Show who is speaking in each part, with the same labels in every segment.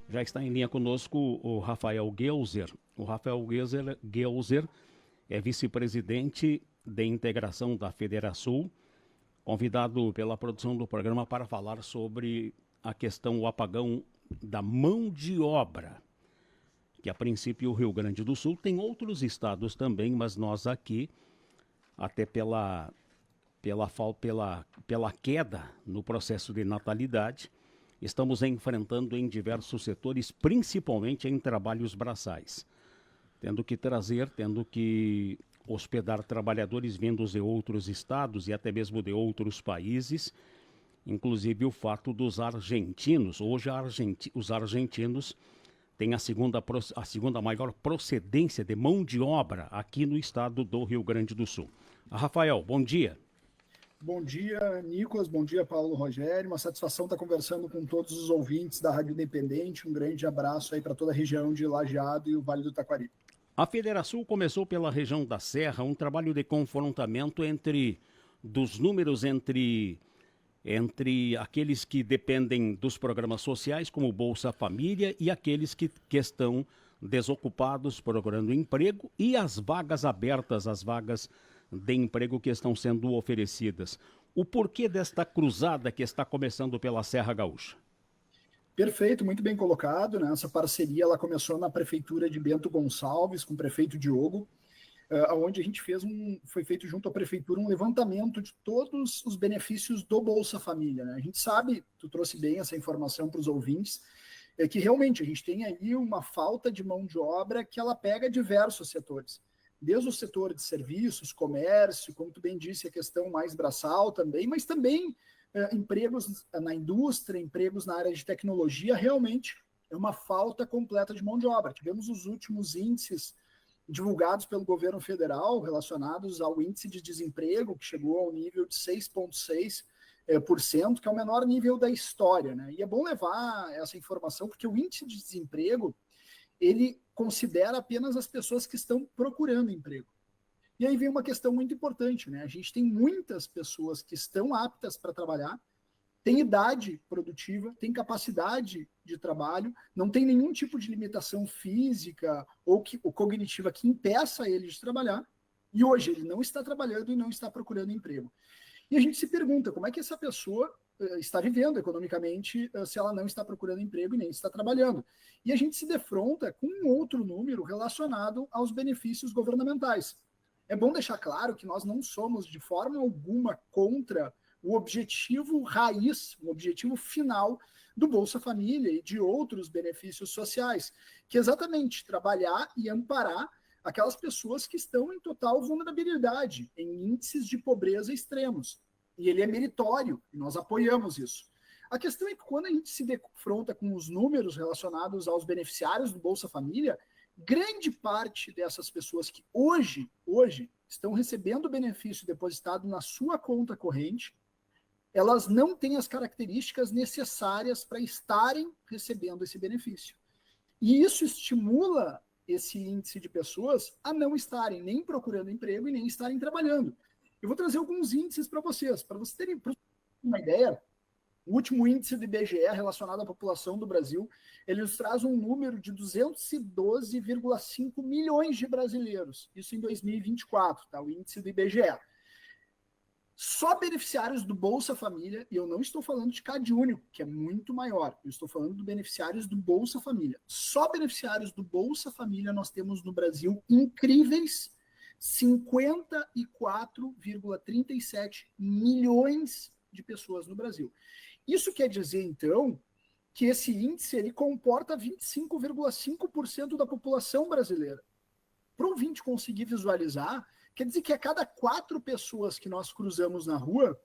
Speaker 1: Já está em linha conosco o Rafael Geuser. O Rafael Geuser é vice-presidente de integração da Federação, convidado pela produção do programa para falar sobre a questão, o apagão da mão de obra, que a princípio o Rio Grande do Sul tem outros estados também, mas nós aqui, até pela queda no processo de natalidade, estamos enfrentando em diversos setores, principalmente em trabalhos braçais, tendo que hospedar trabalhadores vindos de outros estados e até mesmo de outros países, inclusive o fato dos argentinos. Hoje os argentinos têm a segunda maior procedência de mão de obra aqui no estado do Rio Grande do Sul. Rafael, bom dia.
Speaker 2: Bom dia, Nicolas. Bom dia, Paulo Rogério. Uma satisfação estar conversando com todos os ouvintes da Rádio Independente. Um grande abraço aí para toda a região de Lajeado e o Vale do Taquari.
Speaker 1: A Federação começou pela região da Serra um trabalho de confrontamento dos números entre aqueles que dependem dos programas sociais, como Bolsa Família, e aqueles que estão desocupados procurando emprego, e as vagas abertas, as vagas de emprego que estão sendo oferecidas. O porquê desta cruzada que está começando pela Serra Gaúcha?
Speaker 2: Perfeito, muito bem colocado, né? Essa parceria ela começou na prefeitura de Bento Gonçalves com o prefeito Diogo, onde a gente foi feito junto à prefeitura um levantamento de todos os benefícios do Bolsa Família, né? A gente sabe, tu trouxe bem essa informação para os ouvintes, que realmente a gente tem aí uma falta de mão de obra que ela pega diversos setores, desde o setor de serviços, comércio, como tu bem disse, a questão mais braçal também, mas também empregos na indústria, empregos na área de tecnologia. Realmente é uma falta completa de mão de obra. Tivemos os últimos índices divulgados pelo governo federal relacionados ao índice de desemprego, que chegou ao nível de 6,6%, que é o menor nível da história, né? E é bom levar essa informação, porque o índice de desemprego, ele considera apenas as pessoas que estão procurando emprego. E aí vem uma questão muito importante, né? A gente tem muitas pessoas que estão aptas para trabalhar, têm idade produtiva, têm capacidade de trabalho, não tem nenhum tipo de limitação física ou cognitiva que impeça ele de trabalhar, e hoje ele não está trabalhando e não está procurando emprego. E a gente se pergunta como é que essa pessoa está vivendo economicamente se ela não está procurando emprego e nem está trabalhando. E a gente se defronta com um outro número relacionado aos benefícios governamentais. É bom deixar claro que nós não somos de forma alguma contra o objetivo raiz, o objetivo final do Bolsa Família e de outros benefícios sociais, que é exatamente trabalhar e amparar aquelas pessoas que estão em total vulnerabilidade, em índices de pobreza extremos. E ele é meritório, e nós apoiamos isso. A questão é que quando a gente se defronta com os números relacionados aos beneficiários do Bolsa Família, grande parte dessas pessoas que hoje estão recebendo o benefício depositado na sua conta corrente, elas não têm as características necessárias para estarem recebendo esse benefício. E isso estimula esse índice de pessoas a não estarem nem procurando emprego e nem estarem trabalhando. Eu vou trazer alguns índices para vocês terem uma ideia. O último índice do IBGE relacionado à população do Brasil, ele nos traz um número de 212,5 milhões de brasileiros. Isso em 2024, tá? O índice do IBGE. Só beneficiários do Bolsa Família, e eu não estou falando de Cade Único, que é muito maior, eu estou falando de beneficiários do Bolsa Família. Só beneficiários do Bolsa Família nós temos no Brasil incríveis 54,37 milhões de pessoas no Brasil. Isso quer dizer, então, que esse índice ele comporta 25,5% da população brasileira. Para o ouvinte conseguir visualizar, quer dizer que a cada 4 pessoas que nós cruzamos na rua,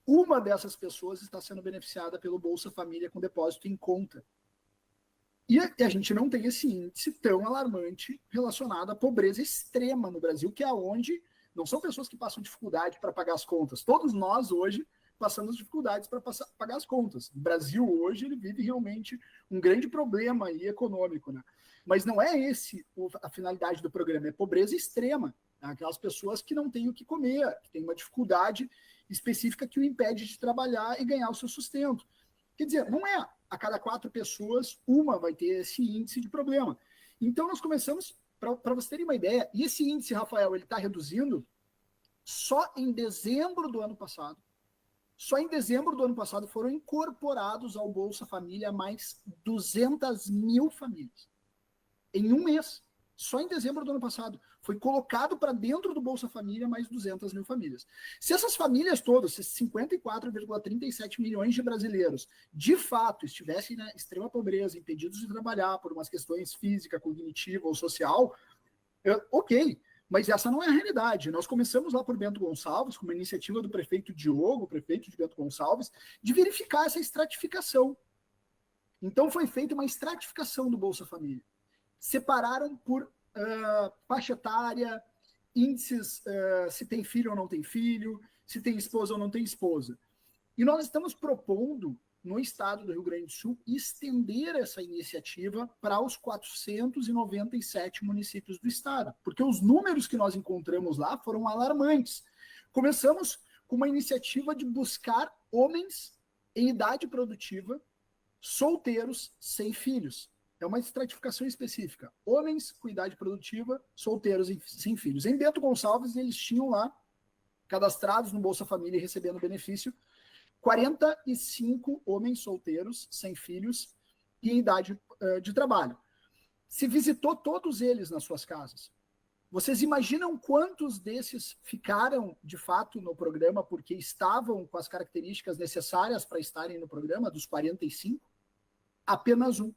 Speaker 2: uma dessas pessoas está sendo beneficiada pelo Bolsa Família com depósito em conta. E a gente não tem esse índice tão alarmante relacionado à pobreza extrema no Brasil, que é onde não são pessoas que passam dificuldade para pagar as contas. Todos nós hoje passamos dificuldades para pagar as contas. O Brasil hoje ele vive realmente um grande problema aí econômico, né? Mas não é esse a finalidade do programa, é pobreza extrema. Aquelas pessoas que não têm o que comer, que têm uma dificuldade específica que o impede de trabalhar e ganhar o seu sustento. Quer dizer, não é a cada 4 pessoas, uma vai ter esse índice de problema. Então, nós começamos, para você terem uma ideia, e esse índice, Rafael, ele está reduzindo só em dezembro do ano passado. Só em dezembro do ano passado foram incorporados ao Bolsa Família mais 200 mil famílias. Em um mês. Só em dezembro do ano passado. Foi colocado para dentro do Bolsa Família mais 200 mil famílias. Se essas famílias todas, esses 54,37 milhões de brasileiros, de fato estivessem na extrema pobreza, impedidos de trabalhar por umas questões física, cognitiva ou social, ok. Mas essa não é a realidade. Nós começamos lá por Bento Gonçalves, com uma iniciativa do prefeito Diogo, prefeito de Bento Gonçalves, de verificar essa estratificação. Então foi feita uma estratificação do Bolsa Família. Separaram por faixa etária, índices, se tem filho ou não tem filho, se tem esposa ou não tem esposa. E nós estamos propondo, no estado do Rio Grande do Sul, estender essa iniciativa para os 497 municípios do estado, porque os números que nós encontramos lá foram alarmantes. Começamos com uma iniciativa de buscar homens em idade produtiva, solteiros, sem filhos. É uma estratificação específica. Homens com idade produtiva, solteiros sem filhos. Em Bento Gonçalves, eles tinham lá, cadastrados no Bolsa Família e recebendo benefício, 45 homens solteiros, sem filhos e em idade de trabalho. Se visitou todos eles nas suas casas. Vocês imaginam quantos desses ficaram, de fato, no programa porque estavam com as características necessárias para estarem no programa, dos 45? Apenas um.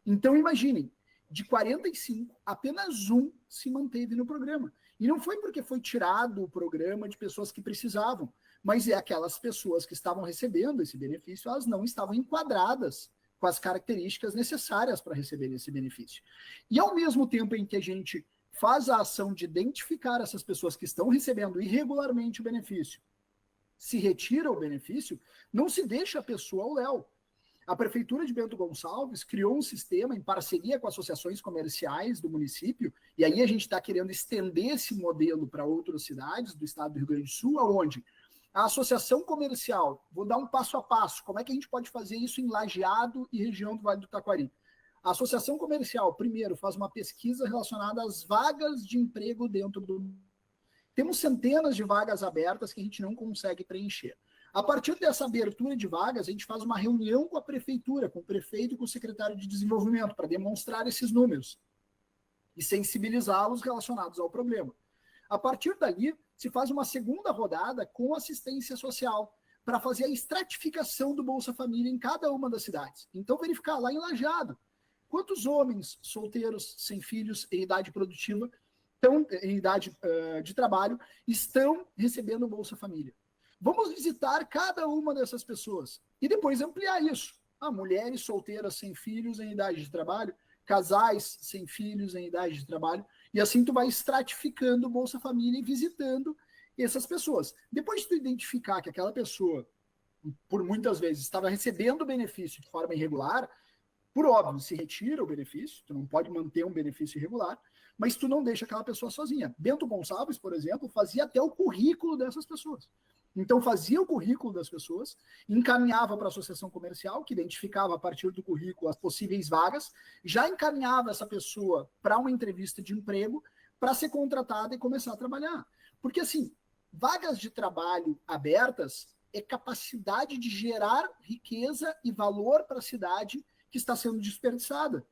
Speaker 2: Então, imaginem, de 45, apenas um se manteve no programa. E não foi porque foi tirado o programa de pessoas que precisavam, mas é aquelas pessoas que estavam recebendo esse benefício, elas não estavam enquadradas com as características necessárias para receber esse benefício. E ao mesmo tempo em que a gente faz a ação de identificar essas pessoas que estão recebendo irregularmente o benefício, se retira o benefício, não se deixa a pessoa ao léu. A Prefeitura de Bento Gonçalves criou um sistema em parceria com associações comerciais do município, e aí a gente está querendo estender esse modelo para outras cidades do estado do Rio Grande do Sul, onde a associação comercial, vou dar um passo a passo, como é que a gente pode fazer isso em Lajeado e região do Vale do Taquari? A associação comercial, primeiro, faz uma pesquisa relacionada às vagas de emprego dentro do... Temos centenas de vagas abertas que a gente não consegue preencher. A partir dessa abertura de vagas, a gente faz uma reunião com a prefeitura, com o prefeito e com o secretário de desenvolvimento, para demonstrar esses números e sensibilizá-los relacionados ao problema. A partir dali, se faz uma segunda rodada com assistência social, para fazer a estratificação do Bolsa Família em cada uma das cidades. Então, verificar lá em Lajeado, quantos homens solteiros, sem filhos, em idade produtiva, em idade de trabalho, estão recebendo o Bolsa Família. Vamos visitar cada uma dessas pessoas e depois ampliar isso. Mulheres solteiras sem filhos em idade de trabalho, casais sem filhos em idade de trabalho, e assim tu vai estratificando o Bolsa Família e visitando essas pessoas. Depois de tu identificar que aquela pessoa, por muitas vezes, estava recebendo o benefício de forma irregular, por óbvio, se retira o benefício, tu não pode manter um benefício irregular, mas tu não deixa aquela pessoa sozinha. Bento Gonçalves, por exemplo, fazia até o currículo dessas pessoas. Então, fazia o currículo das pessoas, encaminhava para a associação comercial, que identificava a partir do currículo as possíveis vagas, já encaminhava essa pessoa para uma entrevista de emprego para ser contratada e começar a trabalhar. Porque, assim, vagas de trabalho abertas é capacidade de gerar riqueza e valor para a cidade que está sendo desperdiçada.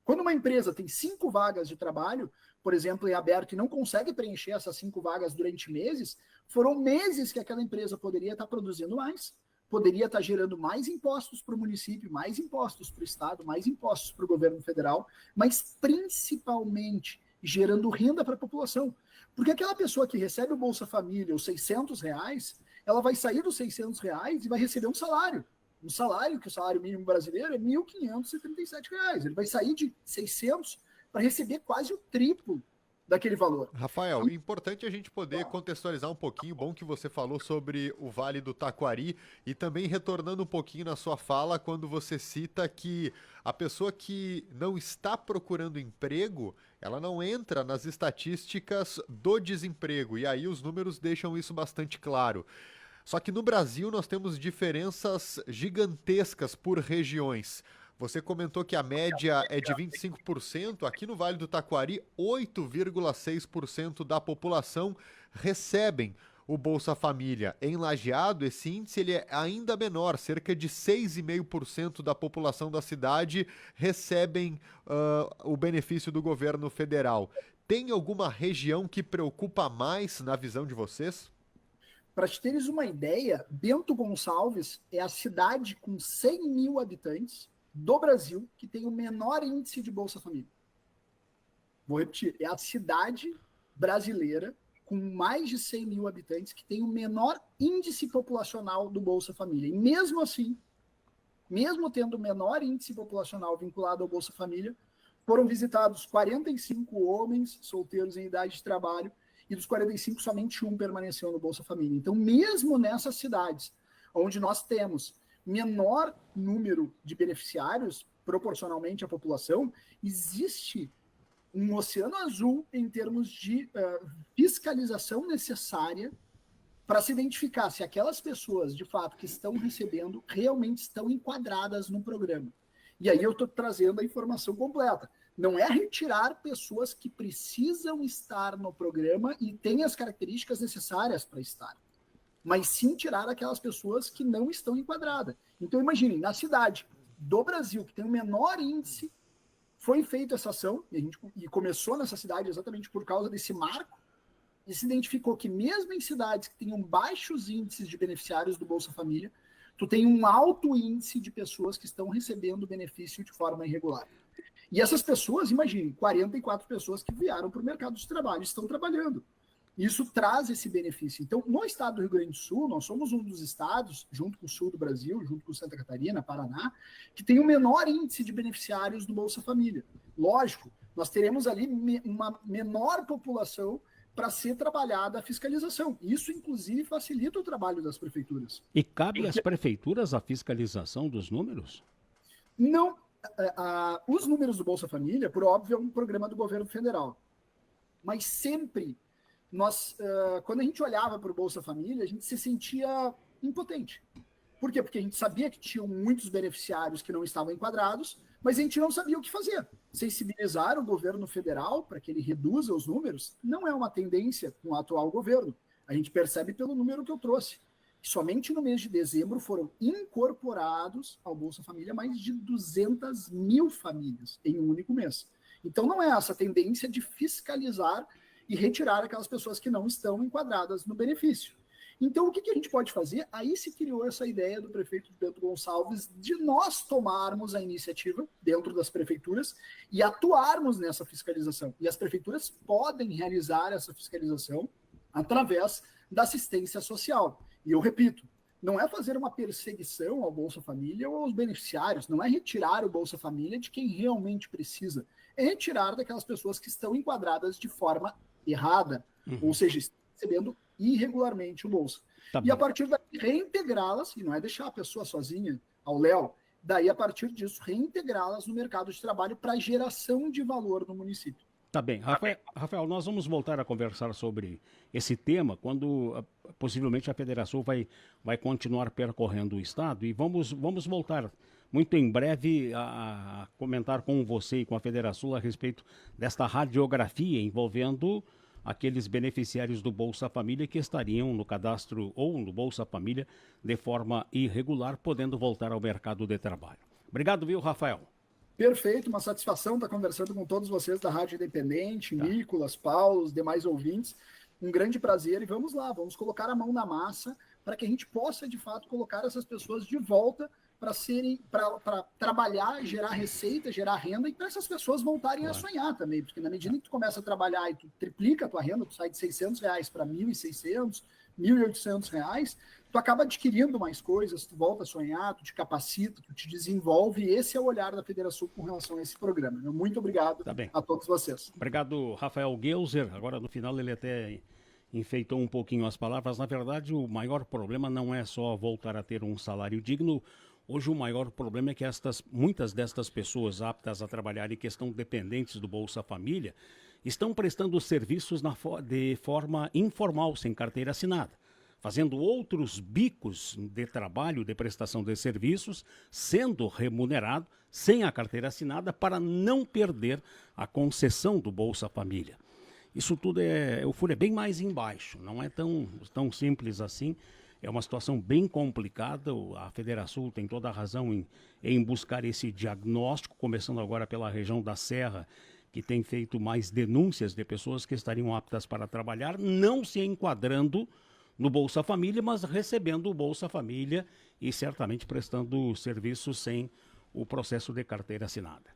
Speaker 2: Quando uma empresa tem 5 vagas de trabalho, por exemplo, em aberto, e não consegue preencher essas 5 vagas durante meses, foram meses que aquela empresa poderia estar produzindo mais, poderia estar gerando mais impostos para o município, mais impostos para o estado, mais impostos para o governo federal, mas principalmente gerando renda para a população. Porque aquela pessoa que recebe o Bolsa Família, os R$600, ela vai sair dos R$600 e vai receber um salário. Um salário, que o salário mínimo brasileiro é R$1.537. Ele vai sair de 600 para receber quase o triplo daquele valor.
Speaker 3: Rafael, é importante a gente poder contextualizar um pouquinho, bom que você falou sobre o Vale do Taquari e também retornando um pouquinho na sua fala quando você cita que a pessoa que não está procurando emprego, ela não entra nas estatísticas do desemprego e aí os números deixam isso bastante claro. Só que no Brasil nós temos diferenças gigantescas por regiões. Você comentou que a média é de 25%. Aqui no Vale do Taquari, 8,6% da população recebem o Bolsa Família. Em Lajeado, esse índice ele é ainda menor, cerca de 6,5% da população da cidade recebem o benefício do governo federal. Tem alguma região que preocupa mais na visão de vocês?
Speaker 2: Para te teres uma ideia, Bento Gonçalves é a cidade com 100 mil habitantes do Brasil que tem o menor índice de Bolsa Família. Vou repetir, é a cidade brasileira com mais de 100 mil habitantes que tem o menor índice populacional do Bolsa Família. E mesmo assim, mesmo tendo o menor índice populacional vinculado ao Bolsa Família, foram visitados 45 homens solteiros em idade de trabalho e dos 45, somente um permaneceu no Bolsa Família. Então, mesmo nessas cidades onde nós temos menor número de beneficiários, proporcionalmente à população, existe um oceano azul em termos de fiscalização necessária para se identificar se aquelas pessoas, de fato, que estão recebendo, realmente estão enquadradas no programa. E aí eu estou trazendo a informação completa. Não é retirar pessoas que precisam estar no programa e têm as características necessárias para estar, mas sim tirar aquelas pessoas que não estão enquadradas. Então, imaginem, na cidade do Brasil, que tem o menor índice, foi feita essa ação, e começou nessa cidade exatamente por causa desse marco, e se identificou que mesmo em cidades que tenham baixos índices de beneficiários do Bolsa Família, tu tem um alto índice de pessoas que estão recebendo benefício de forma irregular. E essas pessoas, imagine, 44 pessoas que vieram para o mercado de trabalho, estão trabalhando. Isso traz esse benefício. Então, no estado do Rio Grande do Sul, nós somos um dos estados, junto com o sul do Brasil, junto com Santa Catarina, Paraná, que tem o menor índice de beneficiários do Bolsa Família. Lógico, nós teremos ali uma menor população para ser trabalhada a fiscalização. Isso, inclusive, facilita o trabalho das prefeituras.
Speaker 1: E cabe às prefeituras a fiscalização dos números?
Speaker 2: Não. Os números do Bolsa Família, por óbvio, é um programa do governo federal. Mas sempre, quando a gente olhava para o Bolsa Família, a gente se sentia impotente. Por quê? Porque a gente sabia que tinham muitos beneficiários que não estavam enquadrados, mas a gente não sabia o que fazer. Sensibilizar o governo federal para que ele reduza os números não é uma tendência com o atual governo. A gente percebe pelo número que eu trouxe. Somente no mês de dezembro foram incorporados ao Bolsa Família mais de 200 mil famílias em um único mês. Então não é essa tendência de fiscalizar e retirar aquelas pessoas que não estão enquadradas no benefício. Então o que a gente pode fazer? Aí se criou essa ideia do prefeito Bento Gonçalves de nós tomarmos a iniciativa dentro das prefeituras e atuarmos nessa fiscalização. E as prefeituras podem realizar essa fiscalização através da assistência social. E eu repito, não é fazer uma perseguição ao Bolsa Família ou aos beneficiários, não é retirar o Bolsa Família de quem realmente precisa, é retirar daquelas pessoas que estão enquadradas de forma errada, ou seja, estão recebendo irregularmente o Bolsa. E a partir daí, reintegrá-las, e não é deixar a pessoa sozinha ao léu, daí a partir disso, reintegrá-las no mercado de trabalho para geração de valor no município.
Speaker 1: Tá bem. Rafael, nós vamos voltar a conversar sobre esse tema quando possivelmente a federação vai continuar percorrendo o estado e vamos voltar muito em breve a comentar com você e com a Federação a respeito desta radiografia envolvendo aqueles beneficiários do Bolsa Família que estariam no cadastro ou no Bolsa Família de forma irregular, podendo voltar ao mercado de trabalho. Obrigado, viu, Rafael?
Speaker 2: Perfeito, uma satisfação estar conversando com todos vocês da Rádio Independente, tá. Nicolas, Paulo, os demais ouvintes. Um grande prazer e vamos lá, vamos colocar a mão na massa para que a gente possa, de fato, colocar essas pessoas de volta para trabalhar, gerar receita, gerar renda e para essas pessoas voltarem a sonhar também, porque na medida que tu começa a trabalhar e tu triplica a tua renda, tu sai de R$600 para R$1.600, R$1.800, tu acaba adquirindo mais coisas, tu volta a sonhar, tu te capacita, tu te desenvolve, e esse é o olhar da Federação com relação a esse programa. Muito obrigado a todos vocês.
Speaker 1: Obrigado, Rafael Geuser. Agora, no final, ele até enfeitou um pouquinho as palavras. Na verdade, o maior problema não é só voltar a ter um salário digno. Hoje o maior problema é que muitas destas pessoas aptas a trabalhar e que estão dependentes do Bolsa Família estão prestando serviços de forma informal, sem carteira assinada. fazendo outros bicos de trabalho, de prestação de serviços, sendo remunerado sem a carteira assinada para não perder a concessão do Bolsa Família. Isso tudo o furo é bem mais embaixo, não é tão simples assim. É uma situação bem complicada. A Federação tem toda a razão em buscar esse diagnóstico, começando agora pela região da Serra, que tem feito mais denúncias de pessoas que estariam aptas para trabalhar, não se enquadrando no Bolsa Família, mas recebendo o Bolsa Família e certamente prestando serviço sem o processo de carteira assinada.